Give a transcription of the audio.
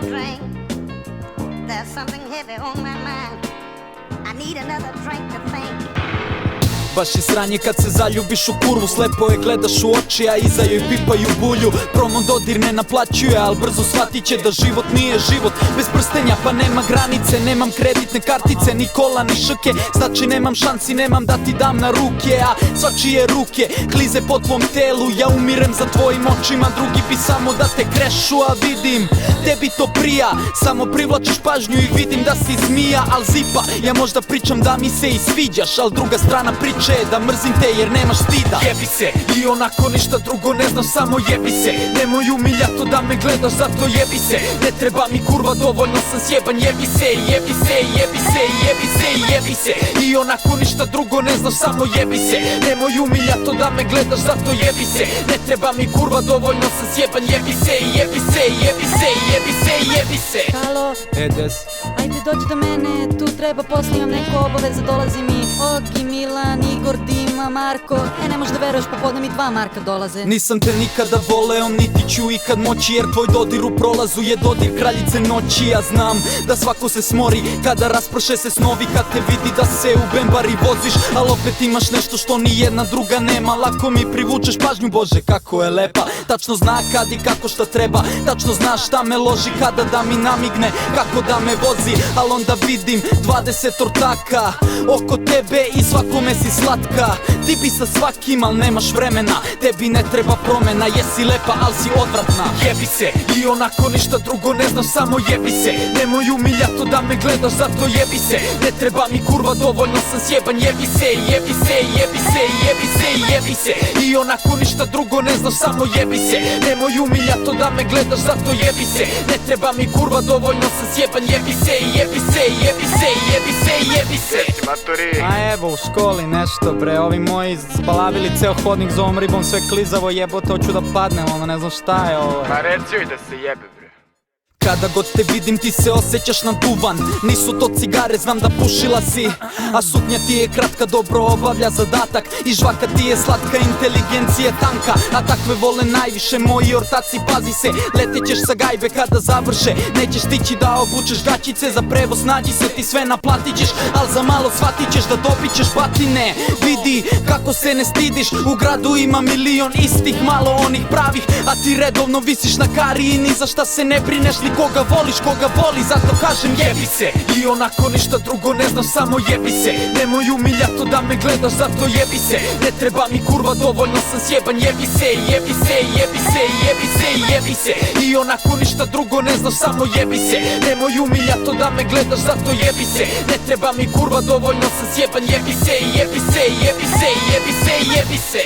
drink. There's something heavy on my mind. I need another drink to think. Baš je sranje kad se zaljubiš u kurvu, slepo je gledaš u oči, a iza joj pipaju bulju. Promo dodir ne naplaćuje, al brzo shvatit će da život nije život bez prstenja, pa nema granice. Nemam kreditne kartice, ni kola, ni šrke, znači nemam šansi, nemam da ti dam na ruke. A svačije ruke klize po tvom telu, ja umirem za tvojim očima. Drugi bi samo da te krešu, a vidim tebi to prija. Samo privlačiš pažnju i vidim da si zmija, al zipa. Ja možda pričam da mi se i sviđaš, al druga strana priče je da mrzim te jer nemaš stida. Jebi se i onako ništa drugo ne znaš, samo jebi se. Nemoj umiljato da me gledaš, zato jebi se. Ne treba mi kurva, dovoljno sam sjeban. Jebi se, jebi se, jebi se, jebi se, jebi se. I onako ništa drugo ne znaš, samo jebi se. Nemoj umiljato da me gledaš, zato jebi se. Ne treba mi kurva, dovoljno sam sjeban. Jebi se, jebi se, jebi se, jebi se, jebi se. Halo, Edes, ajde dođi do mene, tu treba posle, imam neko obaveze, dolazi mi Ogi, Milan, Igor, Dima, Marko. Ne možeš da veruješ, popodne mi 2 Marka dolaze. nisam te nikada voleo, niti ću ikad moći, jer tvoj dodir u prolazu je dodir kraljice noći. Ja znam da svako se smori kada rasprše se snovi, kad te vidi da se u bembari voziš, al opet imaš nešto što ni jedna druga nema. Lako mi privučeš pažnju, Bože kako je lepa. Tačno zna kad i kako šta treba, tačno znaš šta me loži, kada da mi namigne kako da me vozi. Al onda vidim 20 ortaka oko tebe i svakome si slatka. Ti bi sa svakim, al nemaš vremena, tebi ne treba promena. Jesi lepa, al si odvratna. Jebi se i onako ništa drugo ne znaš, samo jebi se. Nemoj umiljato da me gledaš, zato jebi se. Ne treba mi kurva, dovoljno sam sjeban. Jebi se, jebi se, jebi se, jebi se, jebi se. I onako ništa drugo ne znaš, samo jebi se. Nemoj umiljato da me gledaš, zato jebi se. Ne treba mi kurva, dovoljno sam sjeban. Jebi se, jebi se, jebi se, jebi se, jebi se. A evo u školi nešto bre, ovi moji spalavili ceo hodnik za ovom ribom, sve klizavo jebote, hoću da padnem, ono ne znam šta je ovo. Pa reci joj da se jebe bre. Kada god te vidim ti se osjećaš naduvan. Nisu to cigare, znam da pušila si, a suknja ti je kratka, dobro obavlja zadatak. I žvaka ti je slatka, inteligencija tanka, a takve vole najviše moji ortaci. Pazi se, letećeš sa gajbe kada završe. Nećeš stići da obučeš gaćice za prevoz, nađi se, ti sve naplatit ćeš, al za malo shvatit ćeš da dobit ćeš batine. Vidi kako se ne stidiš, u gradu ima milion istih, malo onih pravih, a ti redovno visiš na kari i ni za šta se ne brineš. Ni koga voliš, koga voli, zato kažem jebi se. I onako ništa drugo ne znaš, samo jebi se. Nemoj umiljato da me gledaš, zato jebi se. Ne treba mi kurva, dovoljno sam sjeban. Jebi se, jebi se, jebi se, jebi se, jebi se. I onako ništa drugo ne znaš, samo jebi se. Nemoj umiljato da me gledaš, zato jebi se. Ne treba mi kurva, dovoljno sam sjeban. Jebi se, jebi se, jebi se, jebi se, jebi se.